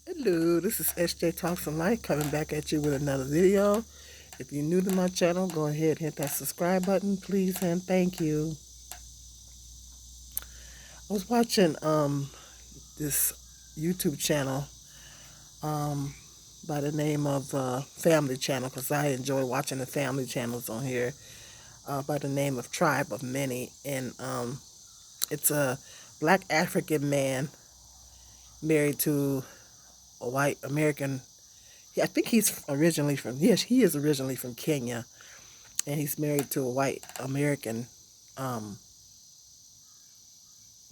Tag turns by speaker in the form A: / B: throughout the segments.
A: Hello, this is SJ Talks and Light coming back at you with another video. If you're new to my channel, go ahead and hit that subscribe button, please, and thank you. I was watching this YouTube channel um by the name of Family Channel because I enjoy watching the family channels on here. By the name of Tribe of Many, and it's a black African man married to a white American. I think he's originally from, yes, he is originally from Kenya, and he's married to a white American um,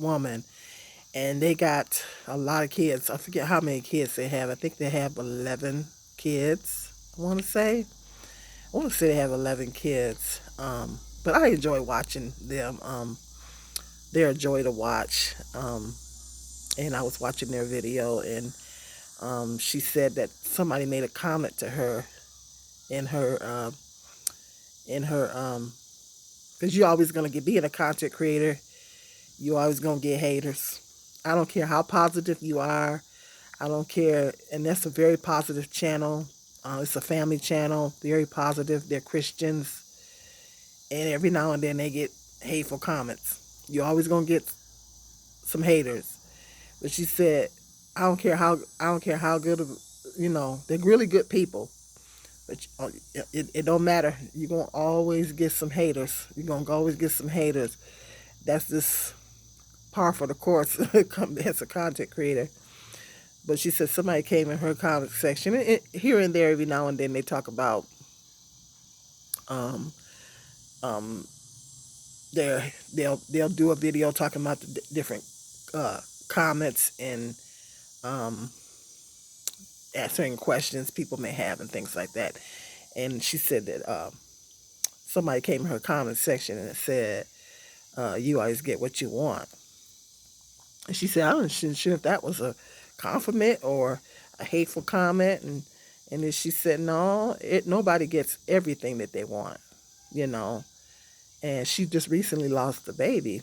A: woman, and they got a lot of kids. I forget how many kids they have. I think they have 11 kids. I want to say they have 11 kids. But I enjoy watching them. They're a joy to watch. And I was watching their video, and she said that somebody made a comment to her in her in her because you're always going to get being a content creator, you always gonna get haters. I don't care how positive you are. I don't care, and that's a very positive channel. It's a family channel, very positive. They're Christians, and every now and then they get hateful comments. You're always gonna get some haters. But she said, I don't care how good of, they're really good people. But it don't matter. You're gonna always get some haters. You're gonna always get some haters. That's this par for the course as a content creator. But she said somebody came in her comment section, and here and there, every now and then, they talk about um, um, they'll do a video talking about the different comments and um, answering questions people may have and things like that. And she said that somebody came in her comment section and said, "You always get what you want." And she said, "I wasn't sure if that was a compliment or a hateful comment." And then she said, "No, nobody gets everything that they want, you know." And she just recently lost a baby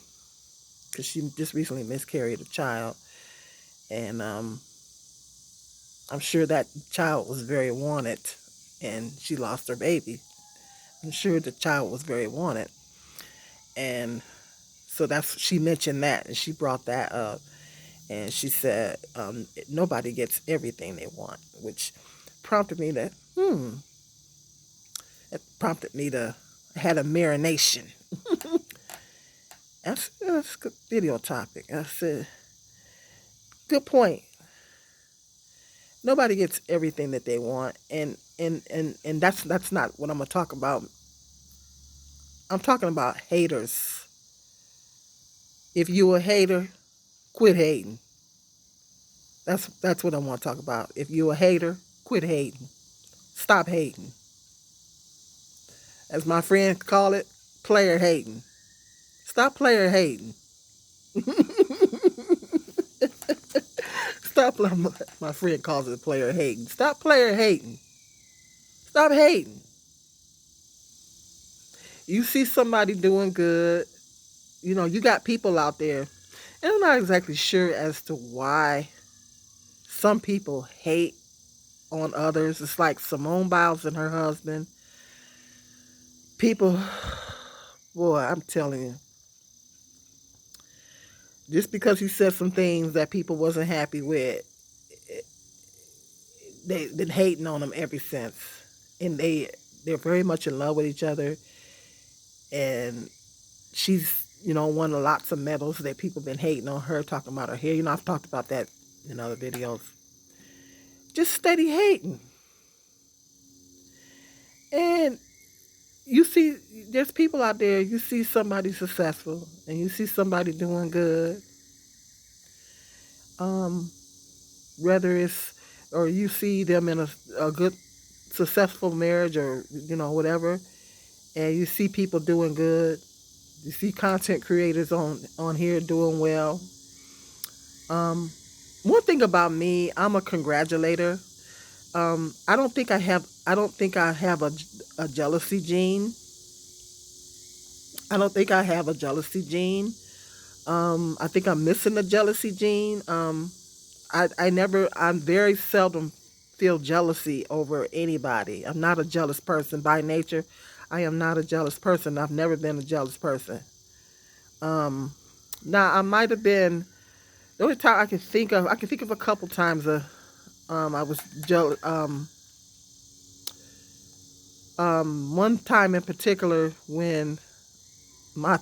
A: because she just recently miscarried a child, and I'm sure that child was very wanted, and she lost her baby. I'm sure the child was very wanted, and so that's she mentioned that, and she brought that up. And she said, nobody gets everything they want, which prompted me to, it prompted me to, I had a marination. That's a good video topic. I said, good point. Nobody gets everything that they want. And that's not what I'm going to talk about. I'm talking about haters. If you a hater, quit hating. That's what I want to talk about. If you a hater, quit hating. Stop hating. As my friends call it, player hating. Stop player hating. Stop. My friend calls it player hating. Stop player hating. Stop hating. You see somebody doing good. You got people out there, and I'm not exactly sure as to why some people hate on others. It's like Simone Biles and her husband. People, boy, I'm telling you, just because he said some things that people wasn't happy with, they've been hating on him ever since, and they're very much in love with each other. And she's won lots of medals that people been hating on her, talking about her hair. I've talked about that in other videos. Just steady hating. And you see, there's people out there, you see somebody successful and you see somebody doing good, um whether it's, or you see them in a good successful marriage, or whatever, and you see people doing good, you see content creators on here doing well. um One thing about me, I'm a congratulator. I don't think I have a jealousy gene. I don't think I have a jealousy gene. I think I'm missing a jealousy gene. I'm very seldom feel jealousy over anybody. I'm not a jealous person by nature. I am not a jealous person. I've never been a jealous person. Um, Now I might have been the only time I can think of. I can think of a couple times. I was jealous. One time in particular when my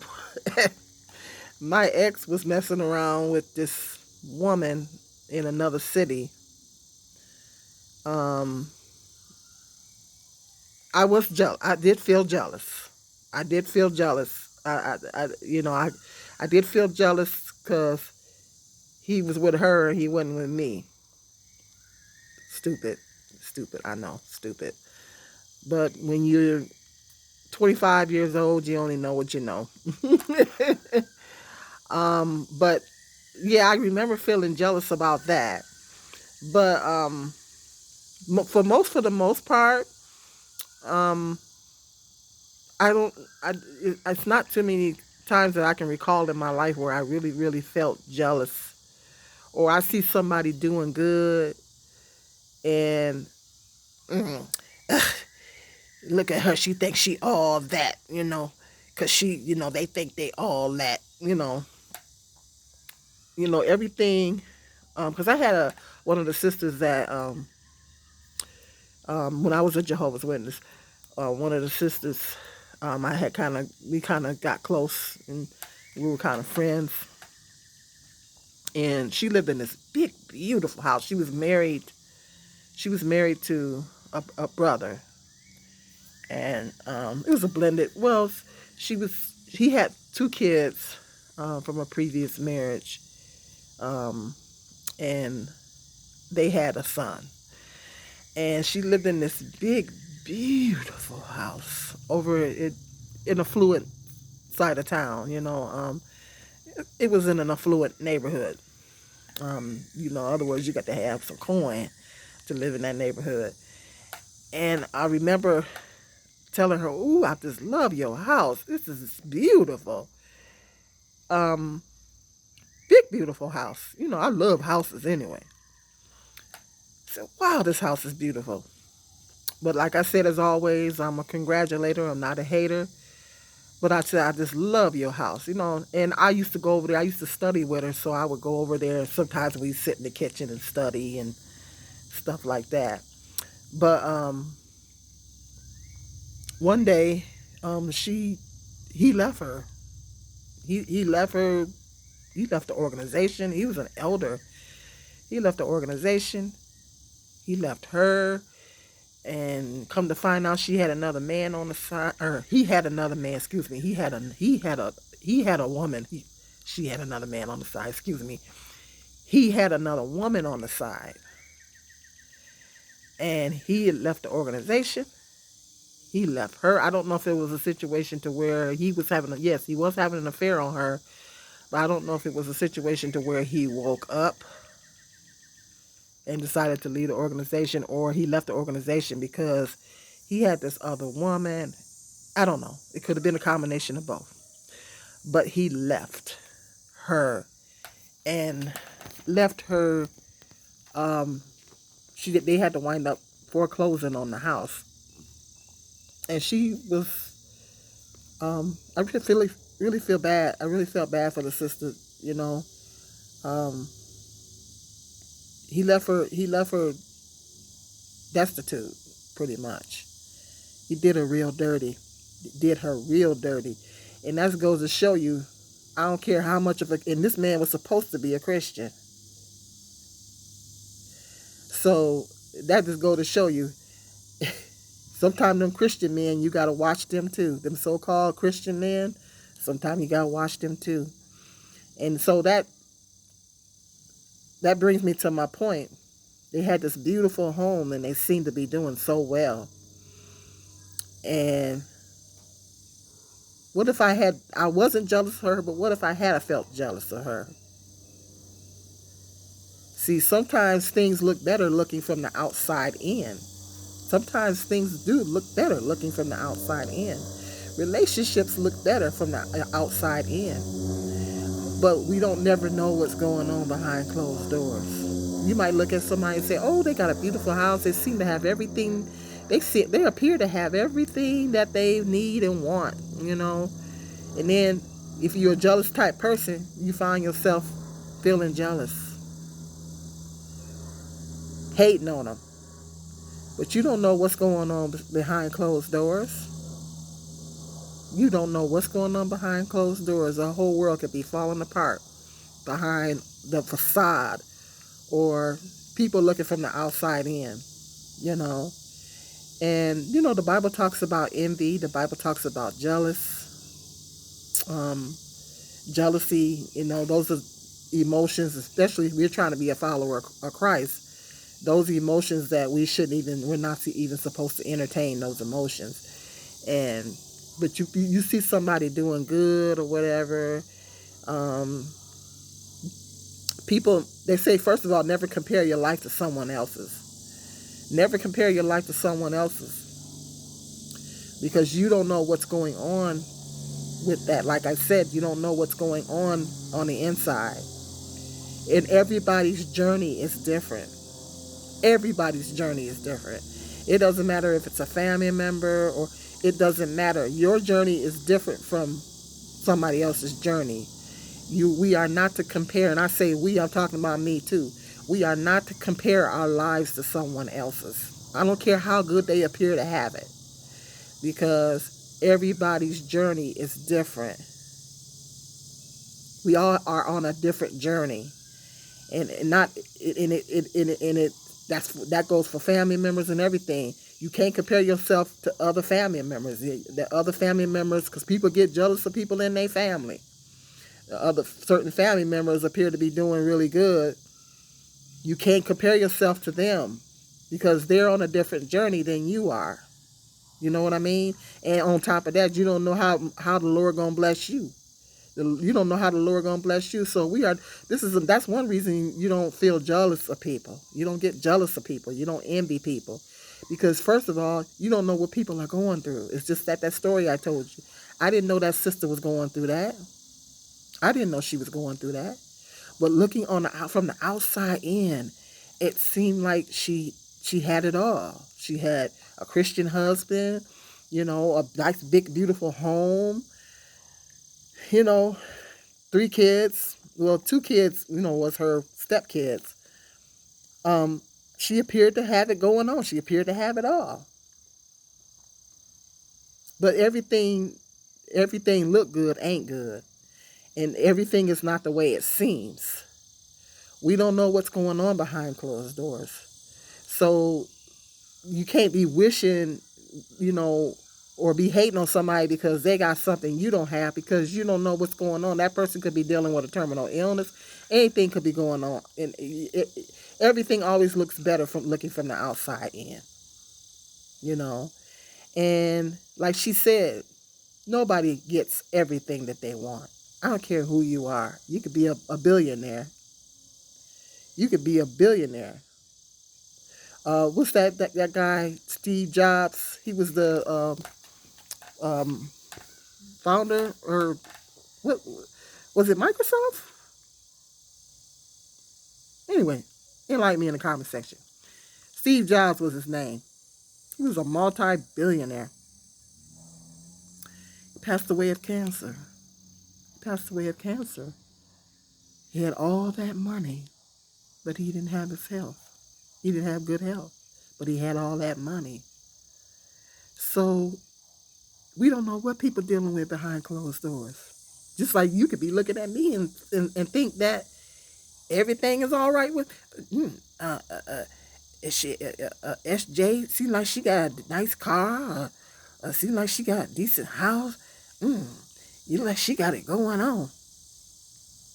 A: my ex was messing around with this woman in another city. Um, I was jealous. I did feel jealous. I did feel jealous. I did feel jealous because he was with her and he wasn't with me. Stupid, stupid. I know, stupid. But when you're 25 years old, you only know what you know. But yeah, I remember feeling jealous about that. But for the most part, um, I don't. It's not too many times that I can recall in my life where I really, really felt jealous, or I see somebody doing good, and mm, look at her. She thinks she all that, cause they think they all that, everything. Cause I had one of the sisters that when I was a Jehovah's Witness, one of the sisters, we kind of got close and we were kind of friends. And she lived in this big, beautiful house. She was married. She was married to a brother, and it was a blended. Well, he had two kids from a previous marriage, um, and they had a son. And she lived in this big, beautiful house over in affluent side of town. It was in an affluent neighborhood. In other words, you got to have some coin to live in that neighborhood. And I remember telling her, "Ooh, I just love your house. This is beautiful. Um, Big, beautiful house. I love houses anyway." I said, "Wow, this house is beautiful." But like I said, as always, I'm a congratulator. I'm not a hater. But I said, "I just love your house." And I used to go over there. I used to study with her, so I would go over there. And sometimes we sit in the kitchen and study and stuff like that. But one day, he left her. He left her. He left the organization. He was an elder. He left the organization. He left her, and come to find out, she had another man on the side. Or he had another man. Excuse me. He had a woman. She had another man on the side. Excuse me. He had another woman on the side, and he had left the organization. He left her. I don't know if it was a situation to where he was having yes, he was having an affair on her, but I don't know if it was a situation to where he woke up and decided to leave the organization, or he left the organization because he had this other woman. I don't know. It could have been a combination of both. But he left her and left her. Um, they had to wind up foreclosing on the house, and she was. I really feel bad. I really felt bad for the sister. Um, he left her. He left her destitute, pretty much. He did her real dirty. Did her real dirty, and that goes to show you. I don't care how much of a. And this man was supposed to be a Christian. So that just go to show you. Sometimes them Christian men, you gotta watch them too. Them so-called Christian men, sometimes you gotta watch them too. And so that brings me to my point. They had this beautiful home, and they seemed to be doing so well. And what if I wasn't jealous of her, but what if I had felt jealous of her? See, sometimes things look better looking from the outside in. Sometimes things do look better looking from the outside in. Relationships look better from the outside in. But we don't never know what's going on behind closed doors. You might look at somebody and say, "Oh, they got a beautiful house. They seem to have everything. They appear to have everything that they need and want." And then if you're a jealous type person, you find yourself feeling jealous, hating on them. But you don't know what's going on behind closed doors. You don't know what's going on behind closed doors. The whole world could be falling apart behind the facade, or people looking from the outside in, you know. And, the Bible talks about envy. The Bible talks about jealousy. Those are emotions, especially if we're trying to be a follower of Christ. Those emotions that we're not even supposed to entertain those emotions. But you see somebody doing good or whatever. People, they say, first of all, never compare your life to someone else's. Never compare your life to someone else's, because you don't know what's going on with that. Like I said, you don't know what's going on the inside. And everybody's journey is different. Everybody's journey is different. It doesn't matter if it's a family member, or it doesn't matter. Your journey is different from somebody else's journey. We are not to compare, and I say we, I'm talking about me too. We are not to compare our lives to someone else's. I don't care how good they appear to have it, because everybody's journey is different. We all are on a different journey, and not in it. That goes for family members and everything. You can't compare yourself to other family members. The other family members, because people get jealous of people in their family. Other certain family members appear to be doing really good. You can't compare yourself to them, because they're on a different journey than you are. You know what I mean? And on top of that, you don't know how the Lord gonna bless you. You don't know how the Lord gonna bless you. So that's one reason you don't feel jealous of people. You don't get jealous of people. You don't envy people, because first of all, you don't know what people are going through. It's just that story I told you. I didn't know that sister was going through that. I didn't know she was going through that. But looking from the outside in, it seemed like she had it all. She had a Christian husband, a nice, big, beautiful home, 3 kids. Well, 2 kids, was her stepkids. She appeared to have it going on. She appeared to have it all. But everything looked good ain't good. And everything is not the way it seems. We don't know what's going on behind closed doors. So you can't be wishing, or be hating on somebody because they got something you don't have, because you don't know what's going on. That person could be dealing with a terminal illness. Anything could be going on. And everything always looks better from looking from the outside in. And like she said, nobody gets everything that they want. I don't care who you are. You could be a billionaire. You could be a billionaire. What's that guy, Steve Jobs? He was the founder, or what was it, Microsoft? Anyway, enlighten me in the comment section. Steve Jobs was his name. He was a multi-billionaire. He passed away of cancer. He had all that money, but he didn't have his health. He didn't have good health, but he had all that money. So we don't know what people dealing with behind closed doors. Just like you could be looking at me and think that everything is all right with SJ. Seems like she got a nice car. Seems like she got a decent house. You know, like she got it going on.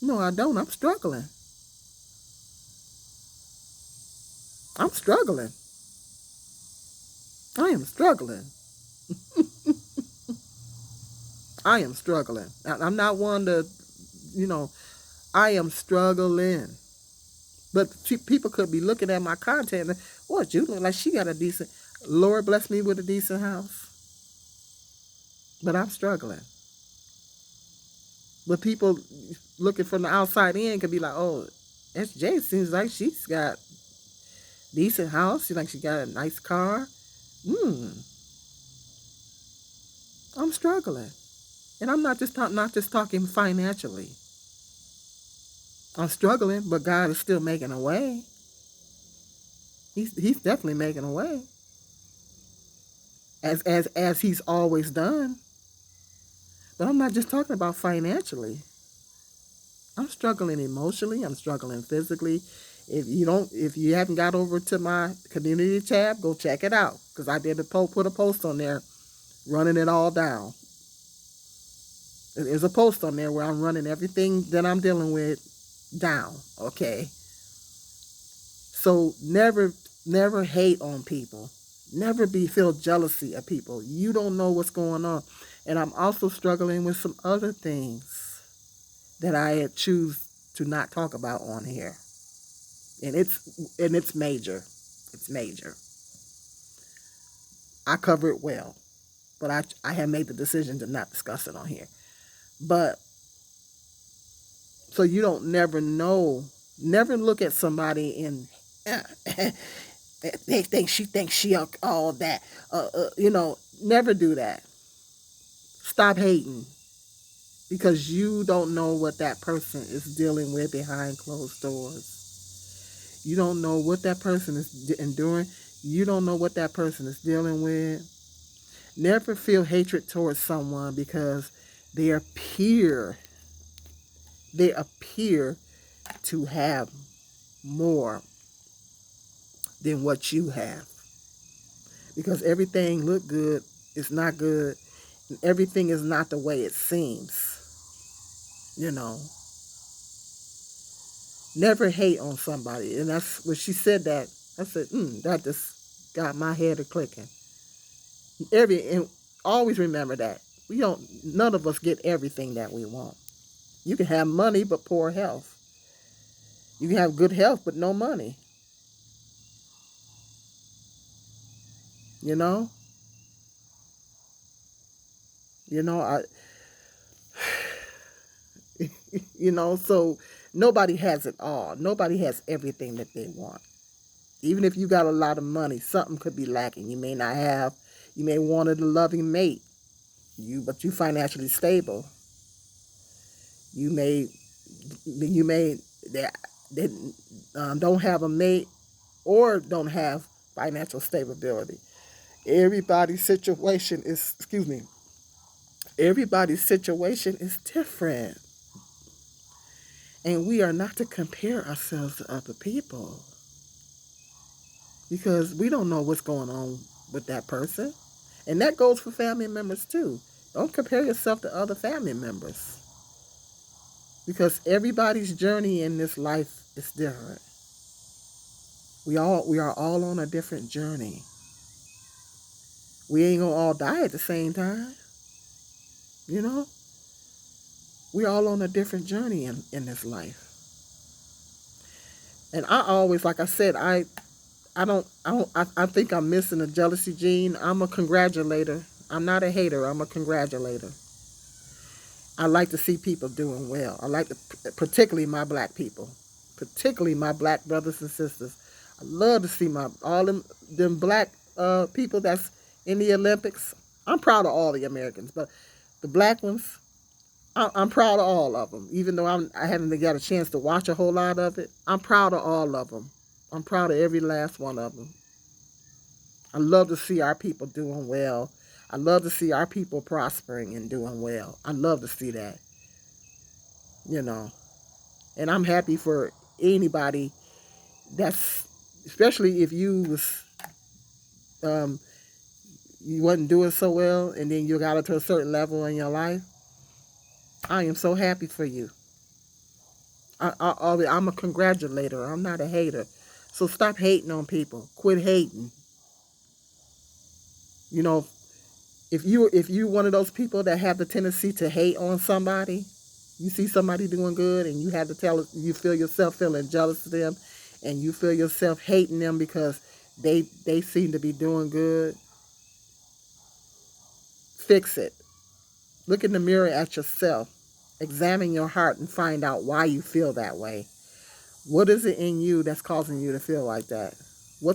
A: No, I don't. I'm struggling. I am struggling. I am struggling. I'm not one to, I am struggling. But people could be looking at my content and, what, you look like she got a decent, Lord bless me with a decent house. But I'm struggling. But people looking from the outside in could be like, oh, SJ seems like she's got decent house. Seems like she got a nice car. Hmm. I'm struggling, and I'm not just talking financially. I'm struggling, but God is still making a way. He's definitely making a way, as He's always done. But I'm not just talking about financially. I'm struggling emotionally. I'm struggling physically. If you haven't got over to my community tab, go check it out because I did put a post on there running it all down. There's a post on there where I'm running everything that I'm dealing with down. Okay, so never hate on people. Never be feel jealousy of people. You don't know what's going on, and I'm also struggling with some other things that I choose to not talk about on here. And it's major. It's major. I cover it well, but I have made the decision to not discuss it on here. But so you don't never know, never look at somebody and she thinks she all that. Never do that. Stop hating because you don't know what that person is dealing with behind closed doors. You don't know what that person is enduring. You don't know what that person is dealing with. Never feel hatred towards someone because they appear they appear to have more than what you have. Because everything look good, it's not good, and everything is not the way it seems. You know, never hate on somebody, and that's when she said that. I said, that just got my head a clicking. And always remember that we don't. None of us get everything that we want. You can have money but poor health. You can have good health but no money. You know, I, so nobody has it all. Nobody has everything that they want. Even if you got a lot of money, something could be lacking. You may not have. You may want a loving mate. But you financially stable. You may, that don't have a mate or don't have financial stability. Everybody's situation is, excuse me, everybody's situation is different. And we are not to compare ourselves to other people because we don't know what's going on with that person. And that goes for family members too. Don't compare yourself to other family members because everybody's journey in this life is different. We are all on a different journey. We ain't gonna all die at the same time, you know? We all on a different journey in this life. And I always, like I said, I think I'm missing a jealousy gene. I'm a congratulator. I'm not a hater. I'm a congratulator. I like to see people doing well. I like to, particularly my black people, particularly my black brothers and sisters. I love to see my all them black people that's in the Olympics. I'm proud of all the Americans, but the black ones, I'm proud of all of them. Even though I haven't got a chance to watch a whole lot of it, I'm proud of all of them. I'm proud of every last one of them. I love to see our people doing well. I love to see our people prospering and doing well. I love to see that, you know. And I'm happy for anybody that's, especially if um, you wasn't doing so well and then you got it to a certain level in your life. I am so happy for you. I'm a congratulator. I'm not a hater. So stop hating on people. Quit hating. You know, if you one of those people that have the tendency to hate on somebody, you see somebody doing good and you have to you feel yourself feeling jealous of them, and you feel yourself hating them because they seem to be doing good. Fix it. Look in the mirror at yourself. Examine your heart and find out why you feel that way. What is it in you that's causing you to feel like that?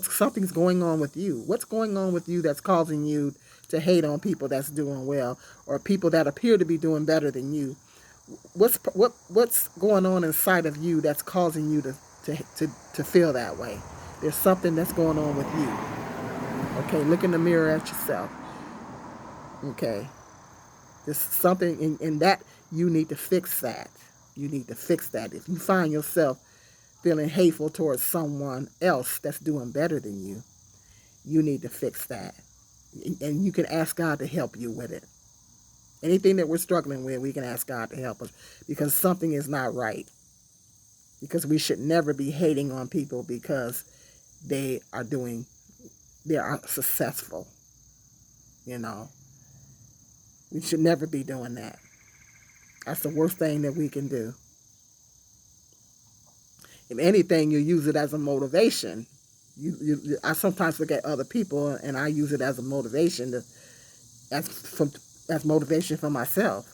A: Something's going on with you? What's going on with you that's causing you to hate on people that's doing well, or people that appear to be doing better than you? What's going on inside of you that's causing you to feel that way? There's something that's going on with you. Okay, look in the mirror at yourself. Okay, there's something in that you need to fix that. You need to fix that. If you find yourself feeling hateful towards someone else that's doing better than you need to fix that. And you can ask God to help you with it. Anything that we're struggling with, we can ask God to help us because something is not right. Because we should never be hating on people because they are successful. You know, we should never be doing that. That's the worst thing that we can do. If anything, you use it as a motivation. I sometimes look at other people and I use it as a motivation as from as motivation for myself.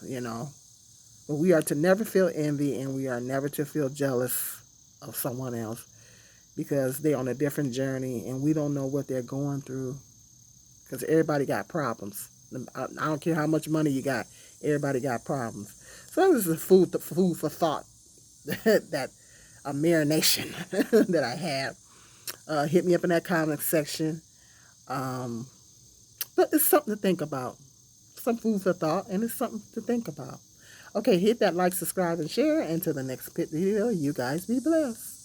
A: But we are to never feel envy and we are never to feel jealous of someone else because they're on a different journey and we don't know what they're going through because everybody got problems. I don't care how much money you got, everybody got problems. So this is food for thought that a marination that I have. Hit me up in that comment section. Um, but it's something to think about. Some food for thought, and it's something to think about. Okay, hit that like, subscribe, and share. And to the next video, you guys be blessed.